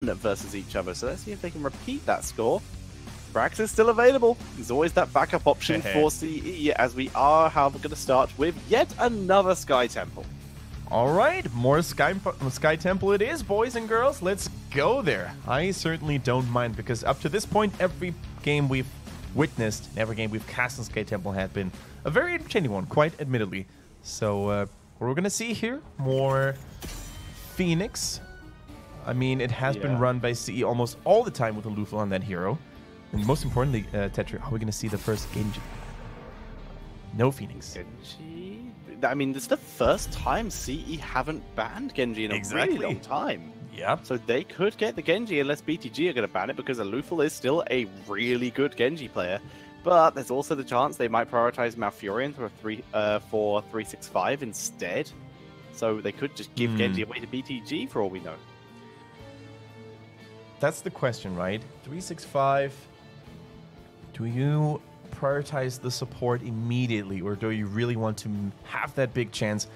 versus each other. So let's see if they can repeat that score. Brax is still available. There's always that backup option for CE, as we are, however, going to start with yet another Sky Temple. All right, more Sky Temple it is, boys and girls. Let's go there. I certainly don't mind, because up to this point, every game we've witnessed, every game we've cast in Sky Temple had been a very entertaining one, quite admittedly. So what we're going to see here, more Phoenix. I mean, it has been run by CE almost all the time with a Lufel on that hero. And most importantly, Tetra, are we going to see the first Genji? No Phoenix. Genji? I mean, this is the first time CE haven't banned Genji in a really long time. Yep. So they could get the Genji unless BTG are going to ban it, because Lufel is still a really good Genji player. But there's also the chance they might prioritize Malfurion for 365 instead. So they could just give Genji away to BTG for all we know. That's the question, right? 365. Do you prioritize the support immediately, or do you really want to have that big chance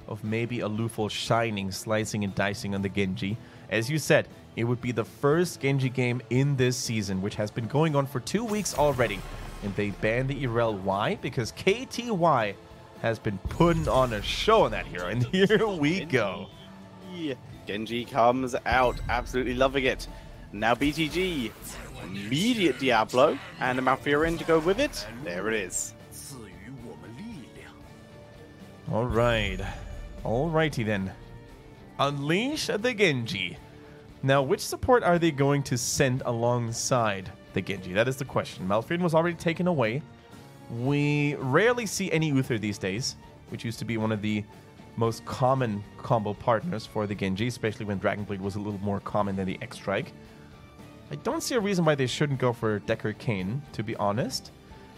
of maybe a Lufel shining, slicing and dicing on the Genji? As you said, it would be the first Genji game in this season, which has been going on for 2 weeks already. And they banned the Irel. Why? Because KTY has been putting on a show on that hero. And here we go. Genji comes out, absolutely loving it. Now BTG, immediate Diablo, and a Malfurion to go with it. There it is. All right. Alrighty then. Unleash the Genji. Now, which support are they going to send alongside the Genji? That is the question. Malfurion was already taken away. We rarely see any Uther these days, which used to be one of the most common combo partners for the Genji, especially when Dragonblade was a little more common than the X-Strike. I don't see a reason why they shouldn't go for Decker Kane, to be honest.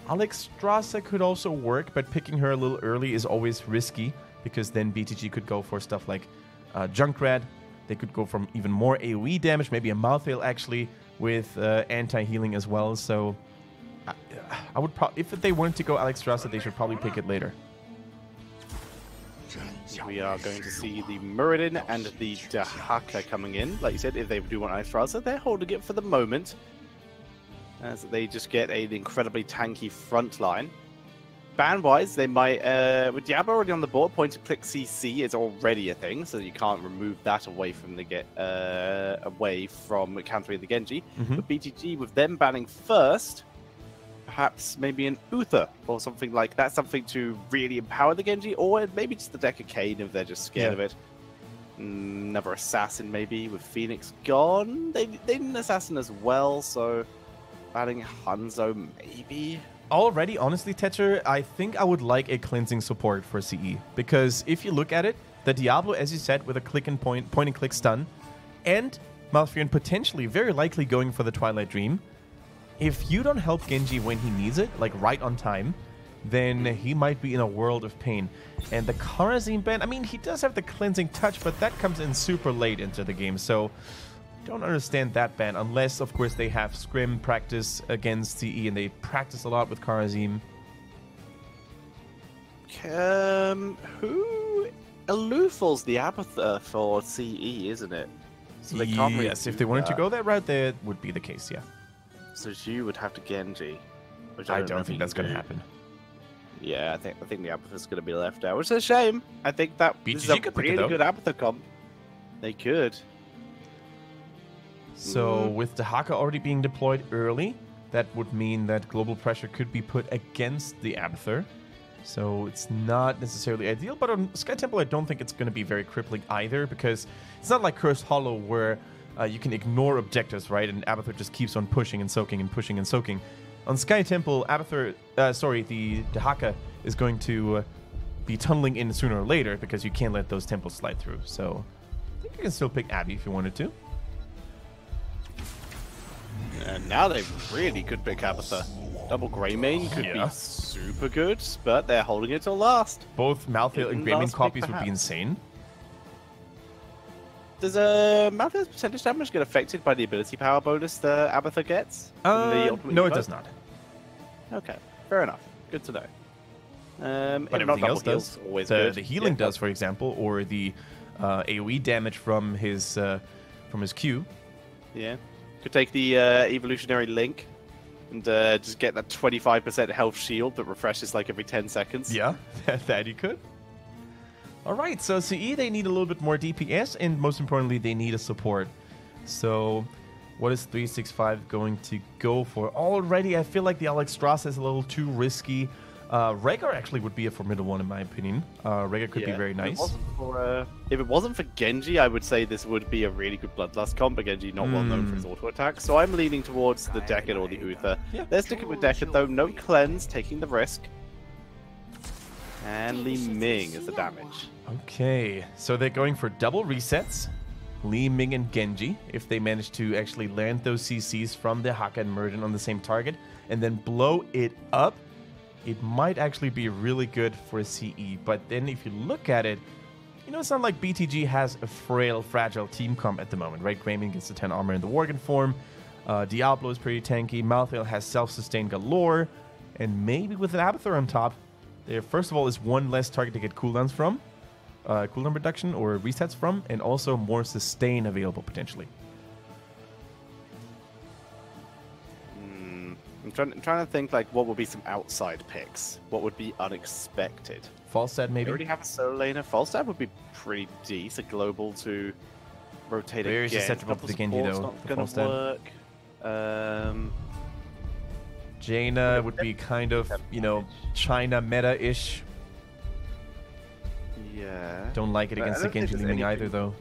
Alex Strasser could also work, but picking her a little early is always risky, because then BTG could go for stuff like Junkrat. They could go from even more AoE damage, maybe a Malthael actually, with anti-healing as well. So I would if they wanted to go Alex Strasser, they should probably pick it later. We are going to see the Muradin and the Dahaka coming in. Like you said, if they do want Alex Strasser, they're holding it for the moment, as they just get an incredibly tanky front line. Ban-wise, they might, with Diablo already on the board, point-and-click CC is already a thing, so you can't remove that away from the countering the Genji. But BTG, with them banning first, perhaps maybe an Uther or something like that, something to really empower the Genji, or maybe just the Decker Kane if they're just scared of it. Another Assassin maybe, with Phoenix gone. They need an Assassin as well, so banning Hanzo maybe. Already, honestly, Tetcher, I think I would like a cleansing support for CE. Because if you look at it, the Diablo, as you said, with a point-and-click stun, and Malfurion potentially, very likely going for the Twilight Dream, if you don't help Genji when he needs it, like right on time, then he might be in a world of pain. And the Kharazim ban, I mean, he does have the cleansing touch, but that comes in super late into the game, so don't understand that ban, unless, of course, they have scrim practice against CE, and they practice a lot with Kharazim. Alufel's the Abathur for CE, isn't it? So they can't really if they wanted to go that route, that would be the case, yeah. So you would have to Genji, which I don't think that's going to happen. Yeah, I think the Abathur's going to be left out, which is a shame. I think that BTG this is a could pick it, really though. good Abathur comp. They could. So with the Haka already being deployed early, that would mean that global pressure could be put against the Abathur. So it's not necessarily ideal, but on Sky Temple I don't think it's going to be very crippling either, because it's not like Cursed Hollow where you can ignore objectives, right? And Abathur just keeps on pushing and soaking and pushing and soaking. On Sky Temple, the Haka is going to be tunneling in sooner or later, because you can't let those temples slide through. So I think you can still pick Abby if you wanted to. And now they really could pick Abathur. Double Greymane could be super good, but they're holding it till last. Both Malthael and Greymane copies would be insane. Does Malthael's percentage damage get affected by the ability power bonus the Abathur gets? No, it does not. Okay, fair enough. Good to know. But everything else does. Always the healing does, for example, or the AoE damage from his Q. Yeah. Could take the evolutionary link and just get that 25% health shield that refreshes like every 10 seconds. Yeah, that you could. All right, so CE, they need a little bit more DPS, and most importantly, they need a support. So what is 365 going to go for? Already, I feel like the Alex Strauss is a little too risky. Rhaegar actually would be a formidable one in my opinion. Rhaegar could be very nice. If it wasn't for Genji, I would say this would be a really good Bloodlust comp, but Genji not well known for his auto attack. So I'm leaning towards the Decade or the Uther. Yeah. They're sticking with Decade though, no cleanse, taking the risk. And Li Ming is the damage. Okay, so they're going for double resets. Li Ming and Genji, if they manage to actually land those CCs from the Haka and Mergen on the same target, and then blow it up, it might actually be really good for CE. But then if you look at it, you know, it's not like BTG has a frail, fragile team comp at the moment, right? Greymane gets the 10 armor in the Worgen form. Diablo is pretty tanky. Malthael has self-sustained galore. And maybe with an Abathur on top, there first of all is one less target to get cooldowns from. Cooldown reduction or resets from, and also more sustain available potentially. I'm trying to think like what would be some outside picks. What would be unexpected? Falstad maybe? They already have a solo laner. Falstad would be pretty decent. Global to rotate Very again. susceptible to the Genji though. Not going to work. Jaina would be kind of, you know, China meta-ish. Yeah. Don't like it against the Genji Li Ming either though.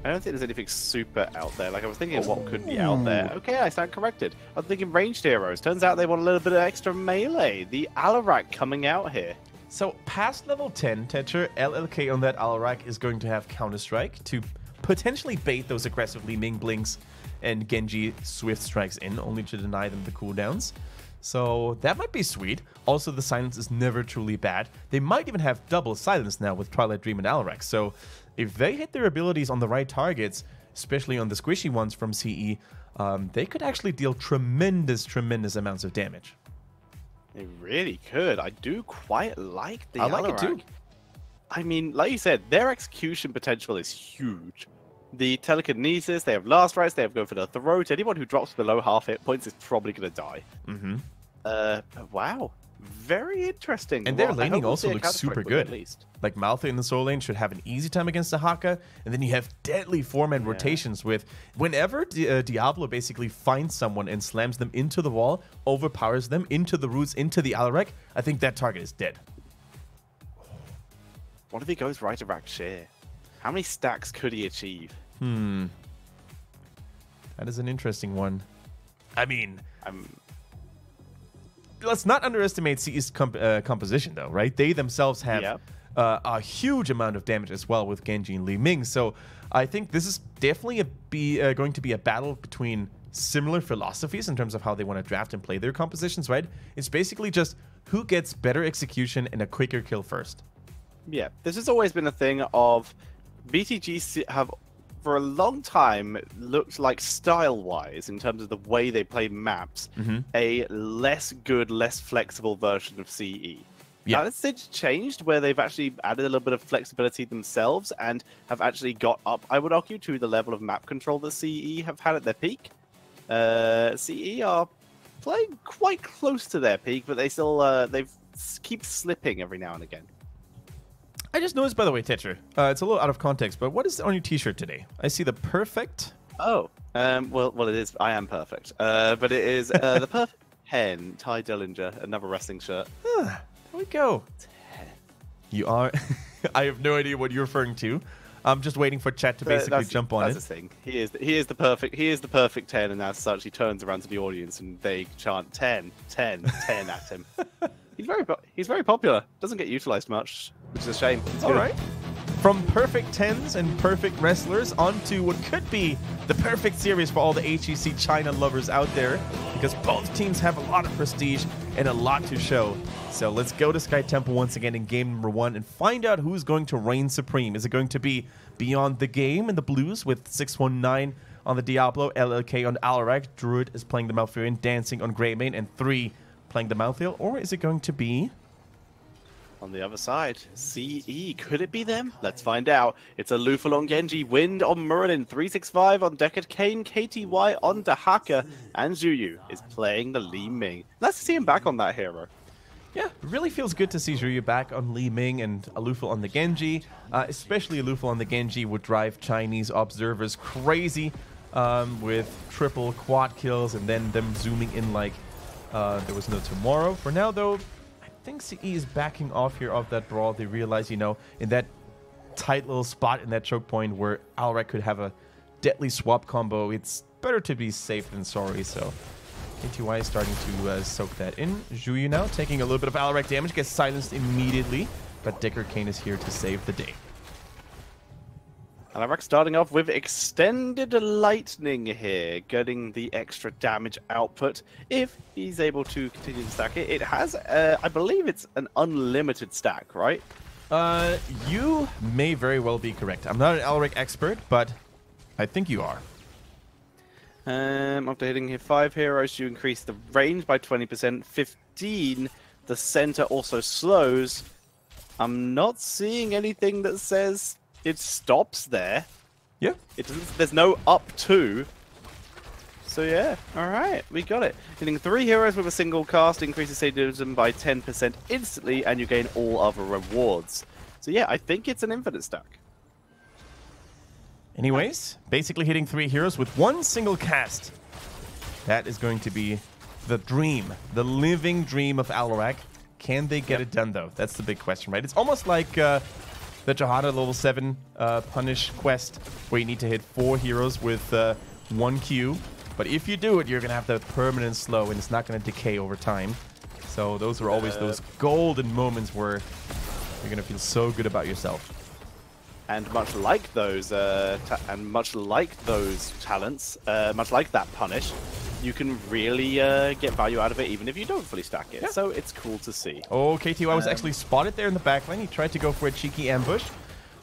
I don't think there's anything super out there. Like, I was thinking of what could be out there. Okay, I stand corrected. I was thinking ranged heroes. Turns out they want a little bit of extra melee. The Alarak coming out here. So, past level 10, Tetcher, LLK on that Alarak is going to have Counter-Strike to potentially bait those aggressive Li Ming blinks and Genji Swift strikes in, only to deny them the cooldowns. So, that might be sweet. Also, the silence is never truly bad. They might even have double silence now with Twilight Dream and Alarak. So, if they hit their abilities on the right targets, especially on the squishy ones from CE, they could actually deal tremendous amounts of damage. They really could. I do quite like the I Alarak. like it too. I mean, like you said, their execution potential is huge. The telekinesis, they have last rites, they have go for the throat. Anyone who drops below half hit points is probably going to die. Wow. Very interesting. And their laning also looks super good. At least. Like Malthael in the solo lane should have an easy time against the Haka, and then you have deadly four-man rotations with whenever Diablo basically finds someone and slams them into the wall, overpowers them into the roots, into the Alarak, I think that target is dead. What if he goes right to Rakshir? How many stacks could he achieve? That is an interesting one. I mean, let's not underestimate CE's composition, though, right? They themselves have a huge amount of damage as well with Genji and Li Ming. So I think this is definitely going to be a battle between similar philosophies in terms of how they want to draft and play their compositions, right? It's basically just who gets better execution and a quicker kill first. Yeah, this has always been a thing of BTG have for a long time looked like style-wise, in terms of the way they play maps, a less good, less flexible version of CE. Now, it's since changed, where they've actually added a little bit of flexibility themselves and have actually got up, I would argue, to the level of map control that CE have had at their peak. CE are playing quite close to their peak, but they still they keep slipping every now and again. I just noticed, by the way, Tetcher, it's a little out of context, but what is on your t-shirt today? I see the perfect... Oh, well, it is. I am perfect. But it is the perfect 10, Ty Dillinger, another wrestling shirt. There we go. 10. You are... I have no idea what you're referring to. I'm just waiting for chat to basically jump on it. That's the thing. He is the perfect 10, and as such, he turns around to the audience and they chant 10, 10, 10 at him. He's very popular. Doesn't get utilized much, which is a shame. All right. From perfect 10s and perfect wrestlers onto what could be the perfect series for all the HGC China lovers out there, because both teams have a lot of prestige and a lot to show. So let's go to Sky Temple once again in game number 1 and find out who's going to reign supreme. Is it going to be Beyond the Game in the blues with 619 on the Diablo, LLK on Alarak, Druid is playing the Malfurion, dancing on Greymane, and 3 playing the Malthael, or is it going to be On the other side, CE, could it be them? Let's find out. It's a Lufel on Genji, Wind on Muradin, 365 on Deckard Cain, KTY on Dahaka, and Zhuyu is playing the Li Ming. Nice to see him back on that hero. Yeah, it really feels good to see Zhuyu back on Li Ming and Alufal on the Genji. Especially Alufal on the Genji would drive Chinese observers crazy with triple quad kills and then them zooming in like there was no tomorrow. For now, though, I think CE is backing off here of that brawl. They realize, you know, in that tight little spot in that choke point where Alrek could have a deadly swap combo, it's better to be safe than sorry, so KTY is starting to soak that in. Zhuyu now taking a little bit of Alrek damage, gets silenced immediately, but Deckard Cain is here to save the day. Alrek starting off with Extended Lightning here, getting the extra damage output if he's able to continue to stack it. It has, I believe it's an unlimited stack, right? You may very well be correct. I'm not an Alrek expert, but I think you are. After hitting here 5 heroes, you increase the range by 20%, 15. The center also slows. I'm not seeing anything that says it stops there. Yeah. It doesn't, there's no up to. So yeah, all right, we got it. Hitting 3 heroes with a single cast increases sadism by 10% instantly, and you gain all other rewards. So yeah, I think it's an infinite stack. Anyways, basically hitting 3 heroes with 1 single cast. That is going to be the dream, the living dream of Alrek. Can they get it done, though? That's the big question, right? It's almost like the Jahada level 7 punish quest, where you need to hit 4 heroes with 1 Q. But if you do it, you're going to have the permanent slow, and it's not going to decay over time. So those are always those golden moments where you're going to feel so good about yourself. And much like those, talents, much like that punish, you can really get value out of it, even if you don't fully stack it. Yeah. So it's cool to see. Oh, KTY was actually spotted there in the backline. He tried to go for a cheeky ambush,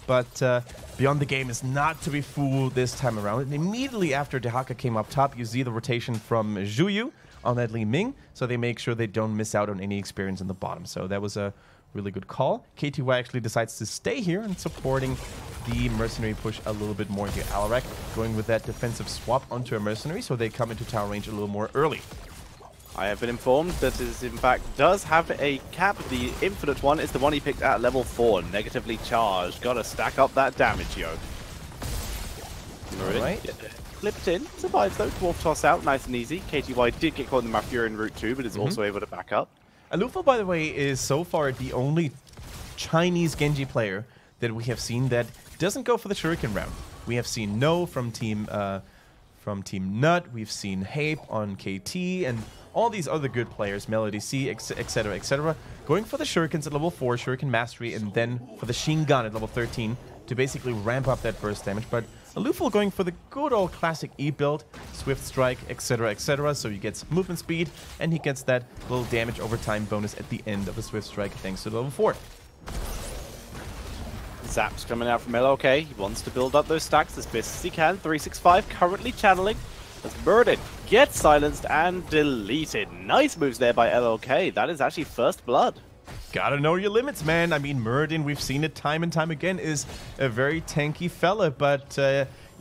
but Beyond the Game is not to be fooled this time around. And immediately after Dahaka came up top, you see the rotation from Zhuyu on that Li Ming, so they make sure they don't miss out on any experience in the bottom. So that was a really good call. KTY actually decides to stay here and supporting the mercenary push a little bit more here. Alrek going with that defensive swap onto a mercenary, so they come into tower range a little more early. I have been informed that it in fact does have a cap. The infinite one is the one he picked at level 4, negatively charged. Gotta stack up that damage, yo. Right. Flipped in, survives though. Dwarf toss out, nice and easy. KTY did get caught in the Mafurian route too, but is also able to back up. Alufal, by the way, is so far the only Chinese Genji player that we have seen that doesn't go for the Shuriken round. We have seen No from Team Nut, we've seen Hape on KT, and all these other good players, Melody C, etc., going for the Shurikens at level 4, Shuriken Mastery, and then for the Shingun at level 13 to basically ramp up that burst damage. But Alufal going for the good old classic E build, Swift Strike, etc., so he gets movement speed, and he gets that little damage over time bonus at the end of a Swift Strike thanks to level 4. Zap's coming out from LOK. He wants to build up those stacks as best as he can. 365 currently channeling as Muradin gets silenced and deleted. Nice moves there by LOK. That is actually first blood. Gotta know your limits, man. I mean, Muradin, we've seen it time and time again, is a very tanky fella, but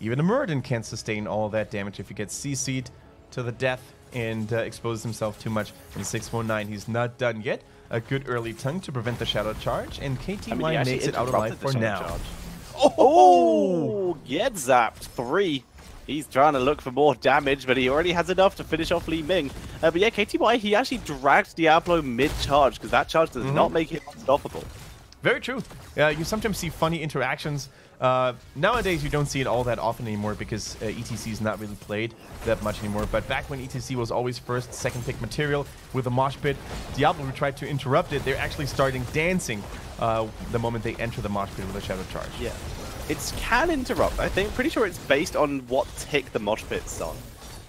even a Muradin can't sustain all that damage if he gets CC'd to the death and exposes himself too much in 619. He's not done yet. A good early tongue to prevent the shadow charge, and KTY makes it out alive for now. Oh, get zapped. 3. He's trying to look for more damage, but he already has enough to finish off Li Ming. But yeah, KTY, he actually dragged Diablo mid-charge, because that charge does not make him unstoppable. Very true. You sometimes see funny interactions. Nowadays, you don't see it all that often anymore because ETC is not really played that much anymore. But back when ETC was always first, second pick material with a mosh pit, Diablo, who tried to interrupt it, they're actually starting dancing the moment they enter the mosh pit with a shadow charge. Yeah. It can interrupt. Pretty sure it's based on what tick the mosh pit's on.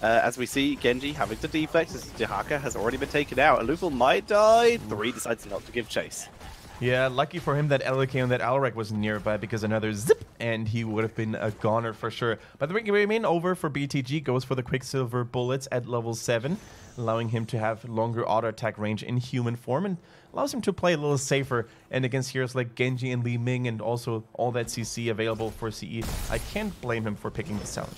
As we see Genji having to deflex as Dahaka has already been taken out. Alufal might die. 3 decides not to give chase. Yeah, lucky for him that LK on that Alrek was nearby, because another zip and he would have been a goner for sure. But the remain over for BTG goes for the Quicksilver bullets at level 7, allowing him to have longer auto attack range in human form and allows him to play a little safer. And against heroes like Genji and Li Ming and also all that CC available for CE, I can't blame him for picking this out.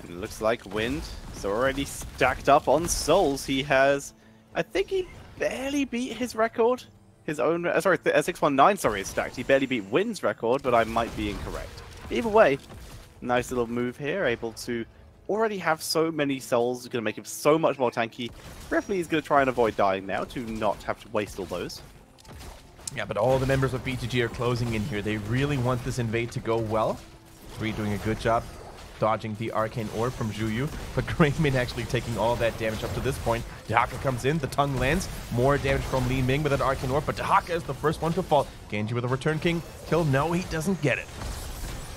It looks like Wind is already stacked up on souls. He has, I think he barely beat his record. His own, sorry, 619, sorry, is stacked. He barely beat Wind's record, but I might be incorrect. Either way, nice little move here, able to already have so many souls, going to make him so much more tanky. Preferably he's going to try and avoid dying now to not have to waste all those. Yeah, but all the members of BTG are closing in here. They really want this invade to go well. 3 doing a good job dodging the Arcane Orb from Juyu, but Greymin actually taking all that damage up to this point. Dehaka comes in, the tongue lands, more damage from Li Ming with that Arcane Orb, but Dehaka is the first one to fall. Genji with a Return King kill, no, he doesn't get it.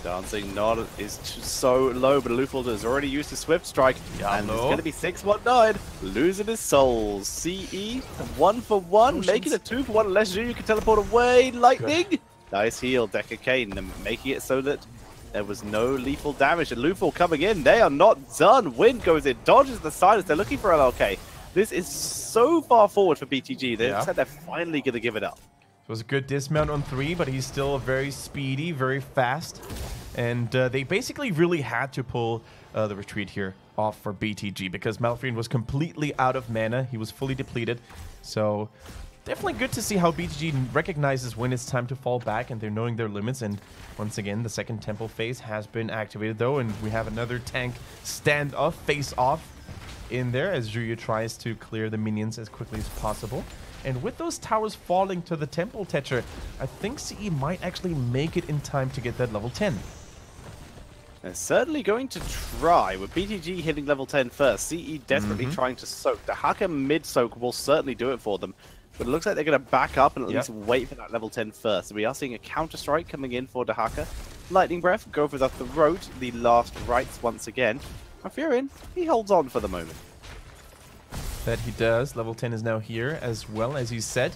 Dancing Nod is so low, but Lufeld has already used his Swift Strike, and it's going to be 619, losing his souls. CE, 1 for 1, making it 2 for 1, unless you can teleport away. Lightning, good. Nice heal, Decker Kane, making it so that there was no lethal damage, and Lufeld coming in. They are not done. Wind goes in, dodges the silence. They're looking for LLK. This is so far forward for BTG. They said they're finally going to give it up. It was a good dismount on 3, but he's still very speedy, very fast. And they basically really had to pull the retreat here off for BTG because Malfurion was completely out of mana. He was fully depleted. So definitely good to see how BTG recognizes when it's time to fall back, and they're knowing their limits. And once again, the second temple phase has been activated though, and we have another tank standoff, face-off in there as Juyu tries to clear the minions as quickly as possible. And with those towers falling to the temple, Tetcher, I think CE might actually make it in time to get that level 10. They're certainly going to try, with BTG hitting level 10 first. CE desperately trying to soak. The Dehaka mid-soak will certainly do it for them. But it looks like they're going to back up and at least wait for that level 10 first. So we are seeing a counter-strike coming in for Dehaka. Lightning Breath, go for the throat, the last rites once again. Malfurion, he holds on for the moment. That he does. Level 10 is now here, as well as you said.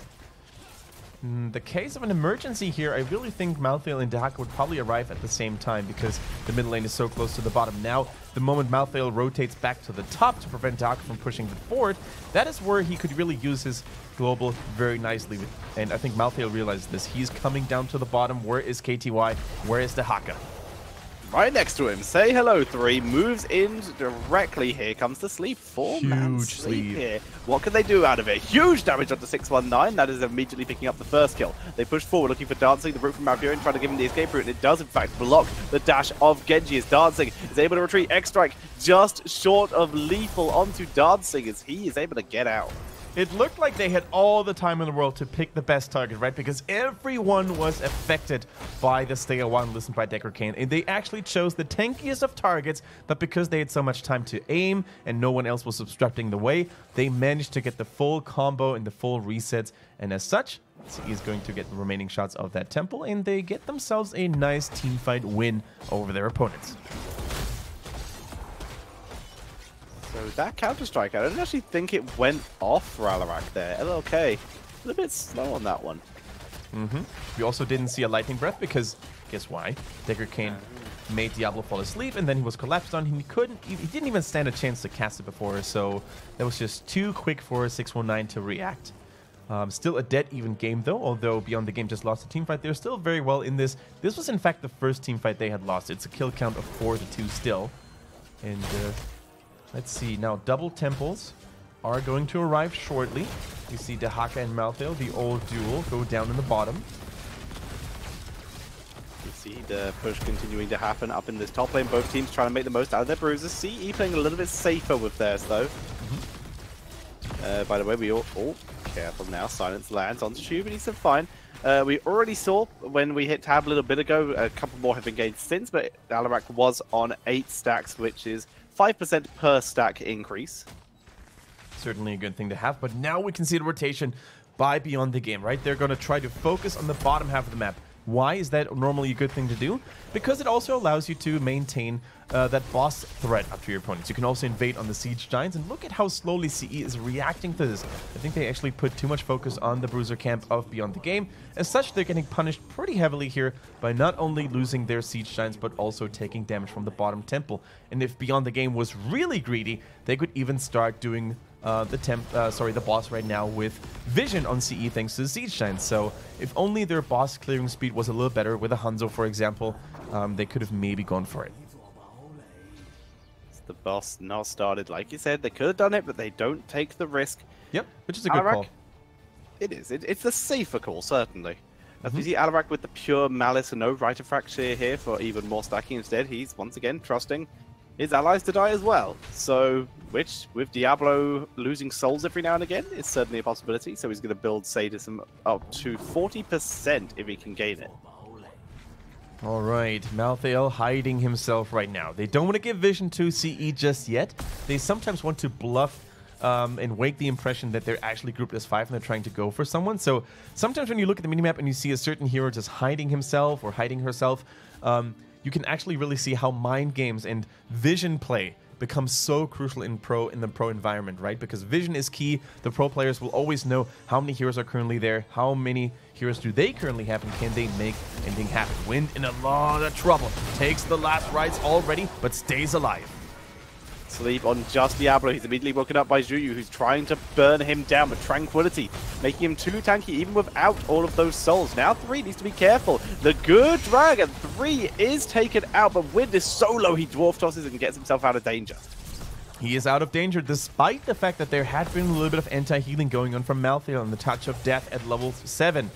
In the case of an emergency here, I really think Malthael and Dehaka would probably arrive at the same time because the mid lane is so close to the bottom. Now, the moment Malthael rotates back to the top to prevent Dehaka from pushing it forward, that is where he could really use his global very nicely. And I think Malthael realizes this. He's coming down to the bottom. Where is KTY? Where is Dehaka? Right next to him. Say hello, 3. Moves in directly. Here comes the sleep. 4-man sleep here. What can they do out of it? Huge damage onto 619. That is immediately picking up the first kill. They push forward looking for Dancing. The route from Malfurion trying to give him the escape route. And it does, in fact, block the dash of Genji as Dancing is able to retreat. X-Strike just short of lethal onto Dancing as he is able to get out. It looked like they had all the time in the world to pick the best target, right? Because everyone was affected by the Stay a While and Listen by Decker Kane. And they actually chose the tankiest of targets, but because they had so much time to aim and no one else was obstructing the way, they managed to get the full combo and the full resets. And as such, CE is going to get the remaining shots of that temple, and they get themselves a nice teamfight win over their opponents. So that Counter-Strike, I don't actually think it went off for Alarak there. LLK, a little bit slow on that one. We also didn't see a Lightning Breath because, guess why? Decker Kane made Diablo fall asleep, and then he was collapsed on him. He didn't even stand a chance to cast it before, so that was just too quick for 619 to react. Still a dead even game though, although Beyond the Game just lost a teamfight. They're still very well in this. This was in fact the first teamfight they had lost. It's a kill count of 4-2 still. And let's see, now double temples are going to arrive shortly. You see Dehaka and Malthael, the old duel, go down in the bottom. You see the push continuing to happen up in this top lane. Both teams trying to make the most out of their bruises. CE playing a little bit safer with theirs though. By the way, we all... Oh, careful now. Silence lands onto Tube and he's fine. We already saw when we hit tab a little bit ago, a couple more have been gained since, but Alarak was on 8 stacks, which is 5% per stack increase. Certainly a good thing to have, but now we can see the rotation by Beyond the Game, right? They're going to try to focus on the bottom half of the map. Why is that normally a good thing to do? Because it also allows you to maintain that boss threat up to your opponents. You can also invade on the Siege Giants, and look at how slowly CE is reacting to this. I think they actually put too much focus on the Bruiser camp of Beyond the Game. As such, they're getting punished pretty heavily here by not only losing their Siege Giants, but also taking damage from the bottom temple. And if Beyond the Game was really greedy, they could even start doing the boss right now with vision on CE thanks to the Siege Giants. So if only their boss clearing speed was a little better with a Hanzo, for example, they could have maybe gone for it. The boss not started, like you said, they could have done it, but they don't take the risk. Yep, which is a good call. It is. It's the safer call, certainly. As we see Alarak with the pure malice and no Rite of Fracture here for even more stacking. Instead, he's once again trusting his allies to die as well. So, which, with Diablo losing souls every now and again, is certainly a possibility. So he's going to build Sadism up to 40% if he can gain it. All right, Malthael hiding himself right now. They don't want to give vision to CE just yet. They sometimes want to bluff and wake the impression that they're actually grouped as 5 and they're trying to go for someone. So sometimes when you look at the minimap and you see a certain hero just hiding himself or hiding herself, you can actually really see how mind games and vision play becomes so crucial in the pro environment, right? Because vision is key. The pro players will always know how many heroes are currently there, how many heroes do they currently have, and can they make anything happen. Wind in a lot of trouble. Takes the last rights already, but stays alive. Sleep on just Diablo. He's immediately woken up by Zhuyu, who's trying to burn him down with Tranquility, making him too tanky even without all of those souls. Now 3 needs to be careful. The good dragon, 3 is taken out, but Wind is so low he dwarf tosses and gets himself out of danger. He is out of danger despite the fact that there had been a little bit of anti-healing going on from Malthael and the Touch of Death at level 7.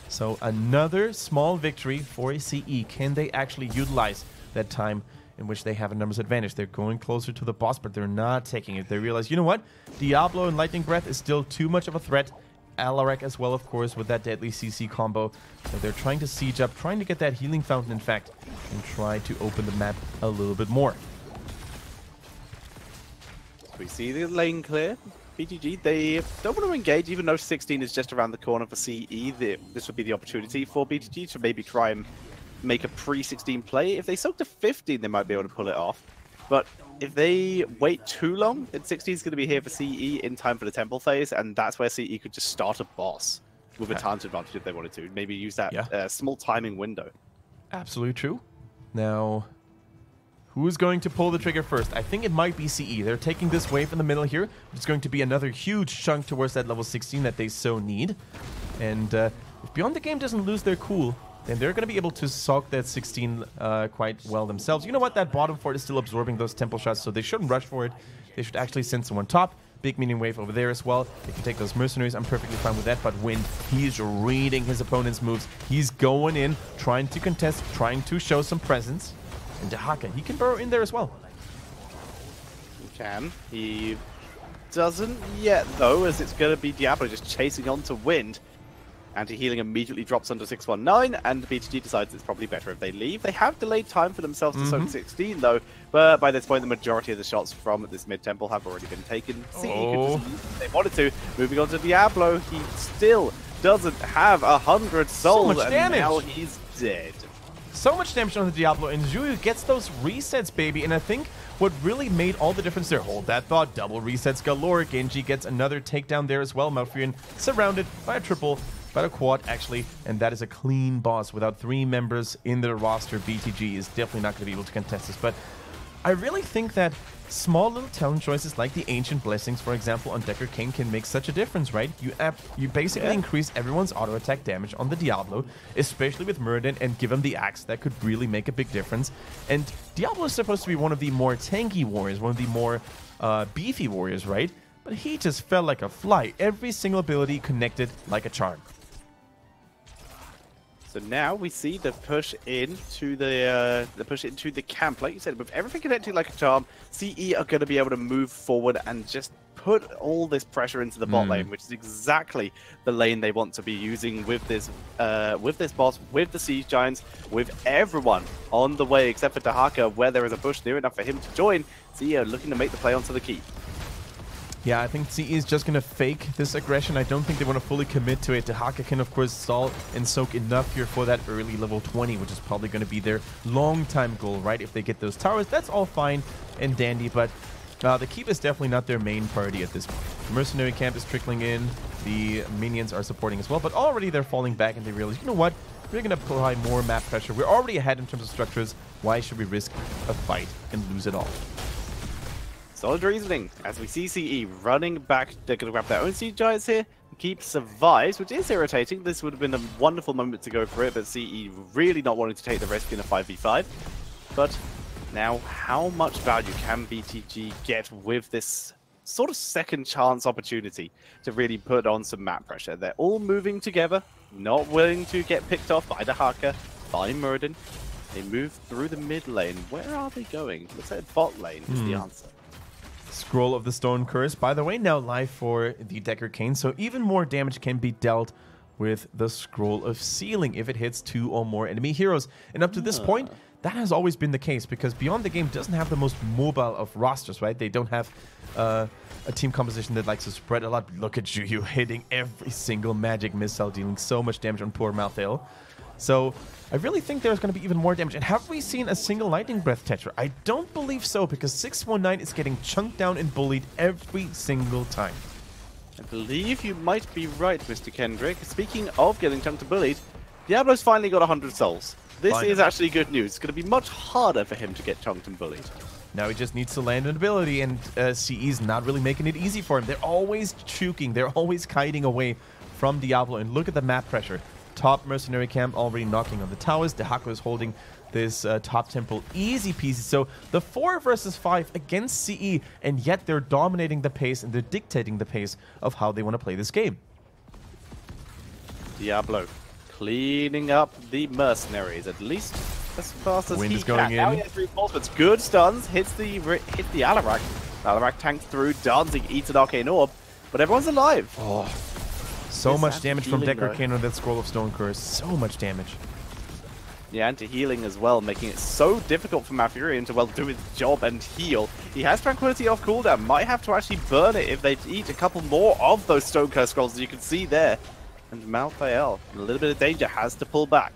So another small victory for CE. Can they actually utilize that time in which they have a numbers advantage? They're going closer to the boss, but they're not taking it. They realize, you know what? Diablo and Lightning Breath is still too much of a threat. Alarak as well, of course, with that deadly CC combo. So they're trying to siege up, trying to get that healing fountain, in fact, and try to open the map a little bit more. We see the lane clear. BTG, they don't want to engage, even though 16 is just around the corner for CE. This would be the opportunity for BTG to maybe try and make a pre-16 play. If they soak to 15, they might be able to pull it off. But if they wait too long, then 16 is going to be here for CE in time for the temple phase, and that's where CE could just start a boss with a time advantage if they wanted to. Maybe use that small timing window. Absolutely true. Now, who's going to pull the trigger first? I think it might be CE. They're taking this wave in the middle here. It's going to be another huge chunk towards that level 16 that they so need. And if Beyond the Game doesn't lose their cool, then they're going to be able to sock that 16 quite well themselves. You know what? That bottom fort is still absorbing those temple shots, so they shouldn't rush for it. They should actually send someone top. Big minion wave over there as well. They can take those mercenaries. I'm perfectly fine with that. But Wind, he's reading his opponent's moves. He's going in, trying to contest, trying to show some presence. And Dahaka, he can burrow in there as well. He can. He doesn't yet, though, as it's going to be Diablo just chasing on to Wind. Anti-healing immediately drops under 619, and BTG decides it's probably better if they leave. They have delayed time for themselves to soak 16, though, but by this point, the majority of the shots from this mid-temple have already been taken. CE could just leave if they wanted to. Moving on to Diablo, he still doesn't have 100 souls, so much damage. And now he's dead. So much damage on the Diablo, and Zhuyu gets those resets, baby, and I think what really made all the difference there, hold that thought, double resets galore. Genji gets another takedown there as well. Malfurion surrounded by a triple, by a quad, actually, and that is a clean boss. Without 3 members in the roster, BTG is definitely not going to be able to contest this, but I really think that small little talent choices like the Ancient Blessings, for example, on Decker King can make such a difference, right? You basically increase everyone's auto attack damage on the Diablo, especially with Muradin, and give him the axe. That could really make a big difference. And Diablo is supposed to be one of the more tanky warriors, one of the more beefy warriors, right? But he just fell like a fly. Every single ability connected like a charm. So now we see the push into the camp. Like you said, with everything connected like a charm, CE are going to be able to move forward and just put all this pressure into the bot lane, which is exactly the lane they want to be using with this boss, with the Siege Giants, with everyone on the way except for Dahaka, where there is a bush near enough for him to join. CE are looking to make the play onto the keep. Yeah, I think CE is just going to fake this aggression. I don't think they want to fully commit to it. Dehaka can, of course, stall and soak enough here for that early level 20, which is probably going to be their long-time goal, right? If they get those towers, that's all fine and dandy, but the keep is definitely not their main priority at this point. The mercenary camp is trickling in. The minions are supporting as well, but already they're falling back and they realize, you know what? We're going to apply more map pressure. We're already ahead in terms of structures. Why should we risk a fight and lose it all? Solid reasoning, as we see CE running back. They're going to grab their own siege giants here. Keep survives, which is irritating. This would have been a wonderful moment to go for it, but CE really not wanting to take the risk in a 5v5. But now, how much value can BTG get with this sort of second chance opportunity to really put on some map pressure? They're all moving together, not willing to get picked off by Dehaka, by Muradin. They move through the mid lane. Where are they going? Looks like bot lane is the answer. Scroll of the Stone Curse, by the way, now live for the Decker Cane, so even more damage can be dealt with the Scroll of Sealing if it hits 2 or more enemy heroes. And up to this point, that has always been the case, because Beyond the Game doesn't have the most mobile of rosters, right? They don't have a team composition that likes to spread a lot. Look at you hitting every single magic missile, dealing so much damage on poor Malthael. So I really think there's going to be even more damage. And have we seen a single Lightning Breath Tetra? I don't believe so, because 619 is getting chunked down and bullied every single time. I believe you might be right, Mr. Kendrick. Speaking of getting chunked and bullied, Diablo's finally got 100 souls. This is actually good news. It's going to be much harder for him to get chunked and bullied. Now he just needs to land an ability, and CE's not really making it easy for him. They're always chuking. They're always kiting away from Diablo. And look at the map pressure. Top mercenary camp already knocking on the towers. Dehaka is holding this top temple easy peasy. So the 4 versus 5 against CE, and yet they're dominating the pace and they're dictating the pace of how they want to play this game. Diablo cleaning up the mercenaries, at least as fast as Wind he is going can. in. Now he has reinforcements. Good stuns. Hits the Alarak. Alarak tanks through. Dancing eats an arcane orb, but everyone's alive. Oh. So much damage from Decker Cane on that Scroll of Stone Curse. So much damage. Yeah, anti-healing as well, making it so difficult for Malfurion to, well, do his job and heal. He has Tranquility off cooldown. Might have to actually burn it if they eat a couple more of those Stone Curse scrolls, as you can see there. And Malthael, in a little bit of danger, has to pull back.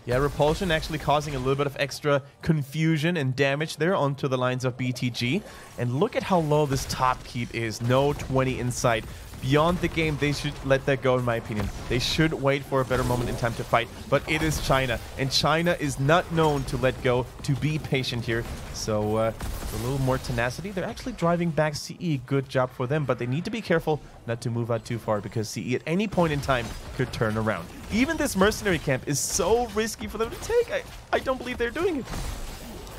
Yeah, Repulsion actually causing a little bit of extra confusion and damage there onto the lines of BTG. And look at how low this top keep is. No 20 in sight. Beyond the Game, they should let that go, in my opinion. They should wait for a better moment in time to fight. But it is China, and China is not known to let go, to be patient here. So a little more tenacity. They're actually driving back CE. Good job for them, but they need to be careful not to move out too far, because CE at any point in time could turn around. Even this mercenary camp is so risky for them to take. I don't believe they're doing it.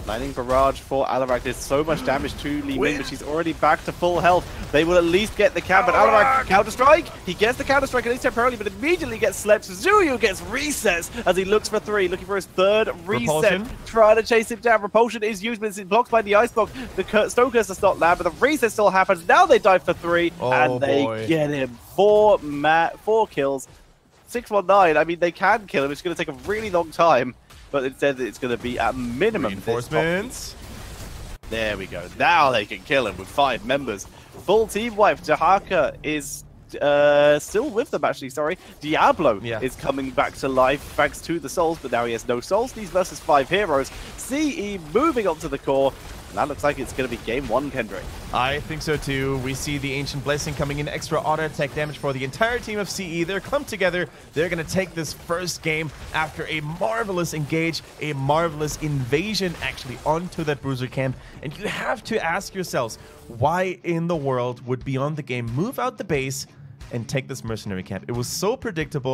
Lightning Barrage for Alarak did so much damage to Li Ming, but she's already back to full health. They will at least get the camp, but Alarak counter-strike. He gets the counter-strike at least temporarily, but immediately gets slept. Zuyu gets resets as he looks for 3, looking for his 3rd reset. Repulsion. Trying to chase him down. Repulsion is used, but it's blocked by the Ice Block. The Stone Curse does not land, but the reset still happens. Now they dive for 3, and they get him. 4 kills. 619, I mean, they can kill him. It's going to take a really long time. But instead, it's going to be at minimum. Reinforcements. There we go. Now they can kill him with 5 members. Full team wipe. Dehaka is still with them, actually. Sorry. Diablo is coming back to life thanks to the souls, but now he has no souls. These versus 5 heroes. CE moving up to the core. And that looks like it's going to be game 1, Kendrick. I think so too. We see the Ancient Blessing coming in, extra auto attack damage for the entire team of CE. They're clumped together. They're going to take this first game after a marvelous engage, a marvelous invasion actually onto that Bruiser camp. And you have to ask yourselves, why in the world would Beyond the Game move out the base and take this mercenary camp? It was so predictable.